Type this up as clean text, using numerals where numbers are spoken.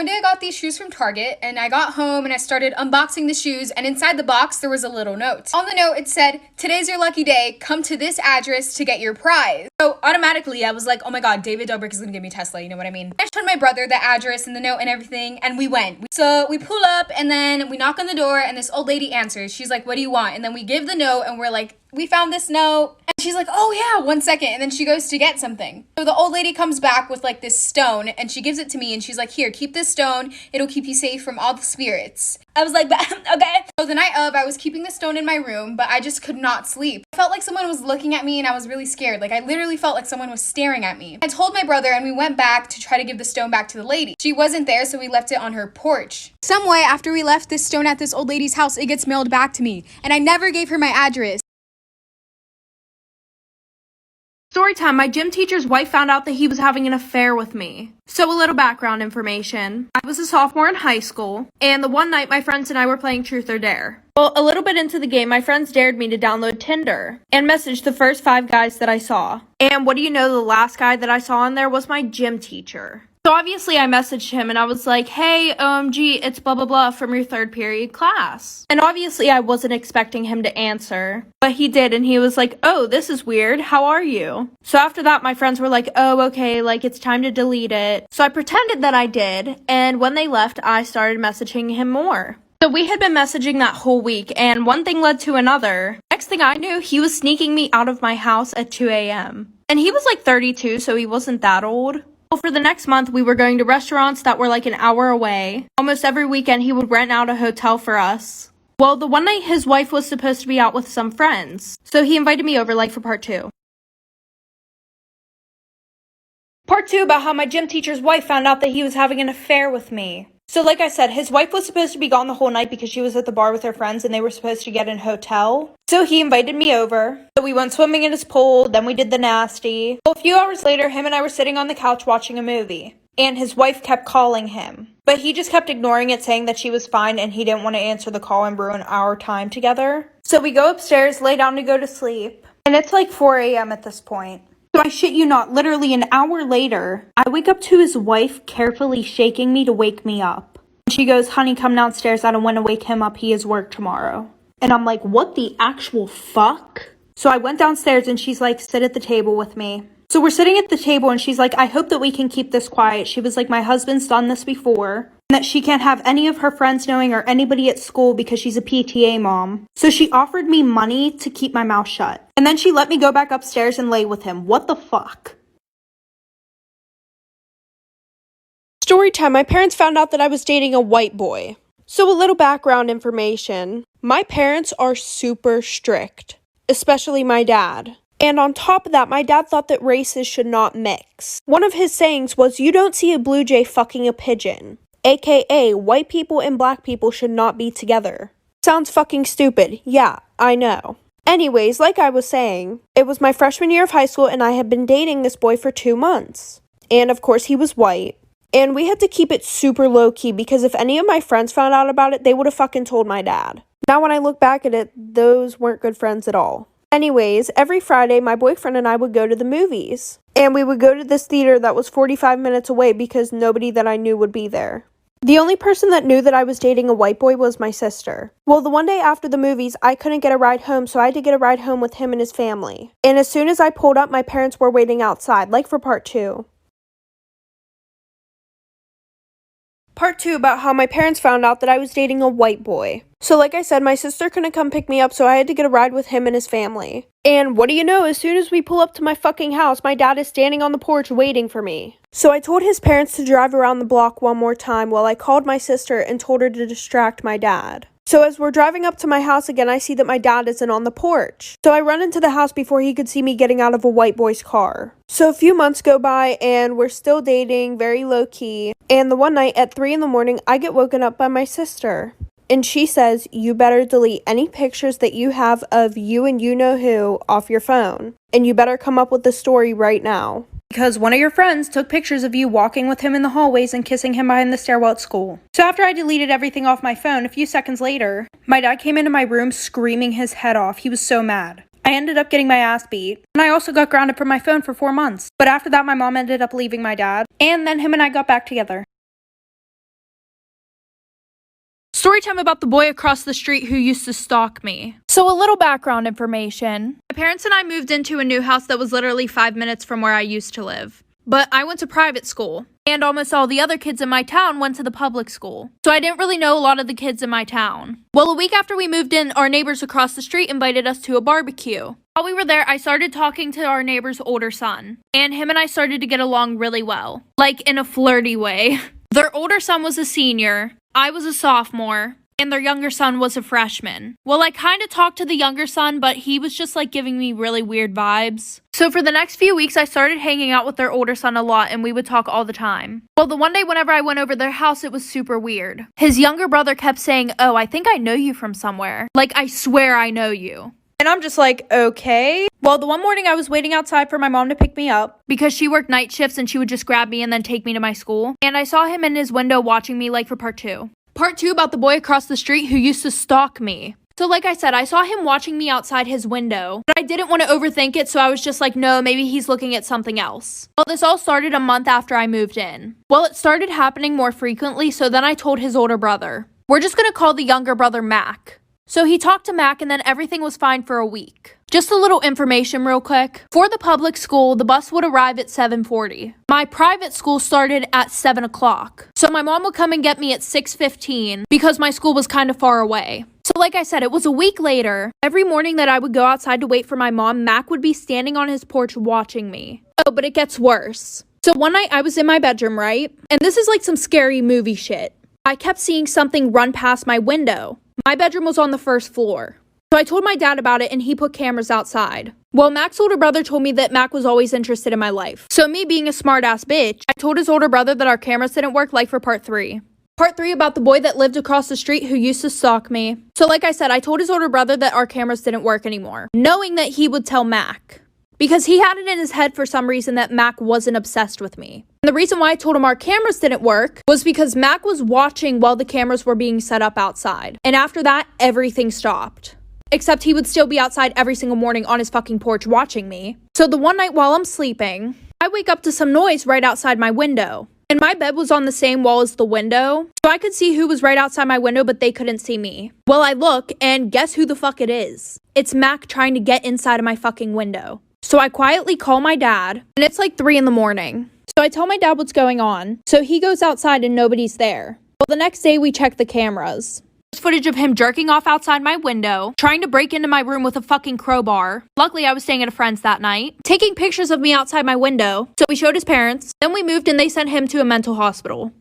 One day I got these shoes from Target, and I got home and I started unboxing the shoes, and inside the box there was a little note. On the note it said, "Today's your lucky day, come to this address to get your prize." So automatically I was like, oh my god, David Dobrik is gonna give me Tesla, you know what I mean? I showed my brother the address and the note and everything, and we went. So we pull up and then we knock on the door and this old lady answers. She's like, "What do you want?" And then we give the note and we're like, "We found this note." And she's like, "Oh yeah, 1 second." And then she goes to get something. So the old lady comes back with like this stone and she gives it to me and she's like, "Here, keep this stone. It'll keep you safe from all the spirits." I was like, okay. So the night of, I was keeping the stone in my room, but I just could not sleep. I felt like someone was looking at me and I was really scared. Like I literally felt like someone was staring at me. I told my brother and we went back to try to give the stone back to the lady. She wasn't there, so we left it on her porch. Some way after we left this stone at this old lady's house, it gets mailed back to me. And I never gave her my address. Storytime, my gym teacher's wife found out that he was having an affair with me. So a little background information. I was a sophomore in high school, and the one night my friends and I were playing Truth or Dare. Well, a little bit into the game, my friends dared me to download Tinder and message the first 5 guys that I saw. And what do you know, the last guy that I saw on there was my gym teacher. So obviously I messaged him and I was like, "Hey, OMG, it's blah blah blah from your 3rd period class." And obviously I wasn't expecting him to answer, but he did, and he was like, "Oh, this is weird. How are you?" So after that, my friends were like, "Oh, okay, like it's time to delete it." So I pretended that I did, and when they left, I started messaging him more. So we had been messaging that whole week, and one thing led to another. Next thing I knew, he was sneaking me out of my house at 2 a.m. And he was like 32, so he wasn't that old. Well, for the next month, we were going to restaurants that were like an hour away. Almost every weekend, he would rent out a hotel for us. Well, the one night his wife was supposed to be out with some friends, so he invited me over like for part 2. Part 2 about how my gym teacher's wife found out that he was having an affair with me. So like I said, his wife was supposed to be gone the whole night because she was at the bar with her friends and they were supposed to get in a hotel. So he invited me over. So we went swimming in his pool, then we did the nasty. Well, a few hours later, him and I were sitting on the couch watching a movie. And his wife kept calling him. But he just kept ignoring it, saying that she was fine and he didn't want to answer the call and ruin our time together. So we go upstairs, lay down to go to sleep. And it's like 4 a.m. at this point. So I shit you not, literally an hour later, I wake up to his wife carefully shaking me to wake me up. And she goes, "Honey, come downstairs. I don't want to wake him up. He has work tomorrow." And I'm like, what the actual fuck? So I went downstairs and she's like, "Sit at the table with me." So we're sitting at the table and she's like, "I hope that we can keep this quiet." She was like, "My husband's done this before. And that she can't have any of her friends knowing or anybody at school because she's a PTA mom." So she offered me money to keep my mouth shut. And then she let me go back upstairs and lay with him. What the fuck? Story time. My parents found out that I was dating a white boy. So a little background information. My parents are super strict, especially my dad. And on top of that, my dad thought that races should not mix. One of his sayings was, "You don't see a blue jay fucking a pigeon." AKA, white people and black people should not be together. Sounds fucking stupid. Yeah, I know. Anyways, like I was saying, it was my freshman year of high school and I had been dating this boy for 2 months. And of course he was white. And we had to keep it super low key because if any of my friends found out about it, they would have fucking told my dad. Now when I look back at it, those weren't good friends at all. Anyways, every Friday, my boyfriend and I would go to the movies. And we would go to this theater that was 45 minutes away because nobody that I knew would be there. The only person that knew that I was dating a white boy was my sister. Well, the one day after the movies, I couldn't get a ride home, so I had to get a ride home with him and his family. And as soon as I pulled up, my parents were waiting outside, like for part 2. Part 2 about how my parents found out that I was dating a white boy. So like I said, my sister couldn't come pick me up, so I had to get a ride with him and his family. And what do you know, as soon as we pull up to my fucking house, my dad is standing on the porch waiting for me. So I told his parents to drive around the block one more time while I called my sister and told her to distract my dad. So as we're driving up to my house again, I see that my dad isn't on the porch. So I run into the house before he could see me getting out of a white boy's car. So a few months go by and we're still dating, very low key. And the one night at 3 in the morning, I get woken up by my sister. And she says, "You better delete any pictures that you have of you and you know who off your phone. And you better come up with the story right now. Because one of your friends took pictures of you walking with him in the hallways and kissing him behind the stairwell at school." So after I deleted everything off my phone, a few seconds later, my dad came into my room screaming his head off. He was so mad. I ended up getting my ass beat, and I also got grounded from my phone for 4 months. But after that, my mom ended up leaving my dad, and then him and I got back together. Storytime about the boy across the street who used to stalk me. So a little background information. My parents and I moved into a new house that was literally 5 minutes from where I used to live. But I went to private school, and almost all the other kids in my town went to the public school. So I didn't really know a lot of the kids in my town. Well, a week after we moved in, our neighbors across the street invited us to a barbecue. While we were there, I started talking to our neighbor's older son, and him and I started to get along really well, like in a flirty way. Their older son was a senior, I was a sophomore, and their younger son was a freshman. Well, I kind of talked to the younger son, but he was just like giving me really weird vibes. So for the next few weeks, I started hanging out with their older son a lot, and we would talk all the time. Well, the one day whenever I went over their house, it was super weird. His younger brother kept saying, "Oh, I think I know you from somewhere. Like, I swear I know you." And I'm just like, okay. Well, the one morning I was waiting outside for my mom to pick me up because she worked night shifts and she would just grab me and then take me to my school. And I saw him in his window watching me like for part 2. Part 2 about the boy across the street who used to stalk me. So like I said, I saw him watching me outside his window, but I didn't want to overthink it, so I was just like, no, maybe he's looking at something else. Well, this all started a month after I moved in. Well, it started happening more frequently, so then I told his older brother. We're just gonna call the younger brother Mac. So he talked to Mac and then everything was fine for a week. Just a little information real quick. For the public school, the bus would arrive at 7:40. My private school started at 7 o'clock. So my mom would come and get me at 6:15 because my school was kind of far away. So like I said, it was a week later. Every morning that I would go outside to wait for my mom, Mac would be standing on his porch watching me. Oh, but it gets worse. So one night I was in my bedroom, right? And this is like some scary movie shit. I kept seeing something run past my window. My bedroom was on the first floor. So I told my dad about it and he put cameras outside. Well, Mac's older brother told me that Mac was always interested in my life. So me being a smart-ass bitch, I told his older brother that our cameras didn't work like for part 3. Part 3 about the boy that lived across the street who used to stalk me. So like I said, I told his older brother that our cameras didn't work anymore, knowing that he would tell Mac. Because he had it in his head for some reason that Mac wasn't obsessed with me. And the reason why I told him our cameras didn't work was because Mac was watching while the cameras were being set up outside. And after that, everything stopped. Except he would still be outside every single morning on his fucking porch watching me. So the one night while I'm sleeping, I wake up to some noise right outside my window. And my bed was on the same wall as the window, so I could see who was right outside my window, but they couldn't see me. Well, I look, and guess who the fuck it is? It's Mac trying to get inside of my fucking window. So I quietly call my dad, and it's like 3 in the morning. So I tell my dad what's going on. So he goes outside and nobody's there. Well, the next day we check the cameras. There's footage of him jerking off outside my window, trying to break into my room with a fucking crowbar. Luckily, I was staying at a friend's that night. Taking pictures of me outside my window. So we showed his parents. Then we moved and they sent him to a mental hospital.